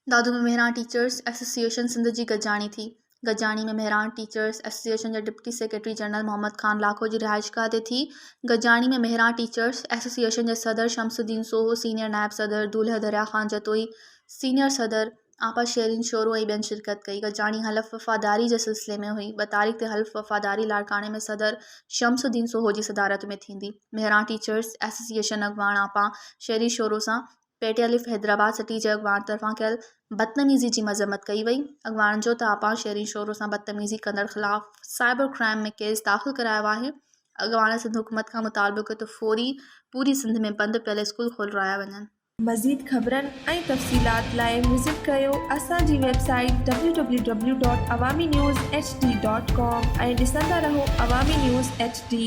दादू में Mehran teachers association Sindh जी गजाणी थी। गजाणी में मेहरान टीचर्स एसोसिएशन के deputy secretary general Mohammad Khan Lakho की रिहाइशगाह ते थी। गजाणी में मेहरान टीचर्स एसोसिएशन के सदर शमसुद्दीन सोहो, सीनियर नायब सदर दूल्हा दरिया खान जतोई, सीनियर सदर आपा शेरिन शोरो ऐं ॿियनि शिरकत कई। गजाणी हल्फ़ वफ़ादारी के सिलसिले में हुई। बतारीख़ ते हल्फ़ वफ़ादारी लाड़काने में सदर शमसुद्दीन सोहो की सदारत में थींदी। मेहरान टीचर्स एसोसिएशन अॻवान आपा शेरी शोरो सां पेटे अलिफ हैदराबाद सिटी जे अॻवान तरफ़ां कयल बदतमीज़ी की मज़म्मत कई वई। अॻवान जो त आपा शेरी शोरो सां बदतमीज़ी कंदड़ ख़िलाफ़ साइबर क्राइम में केस दाख़िल करायो आहे। अॻवान सिंध हुकूमत खां मुतालबो कयो त फौरी पूरी सिंध में बंदि पियल स्कूल खोलाया वञनि। मज़ीद ख़बरनि ऐं तफ़सीलात लाइ विज़िट कयो असांजी वेबसाइट www.awamiNewsHD.com ऐं ॾिसंदा रहो अवामी न्यूज़ HD।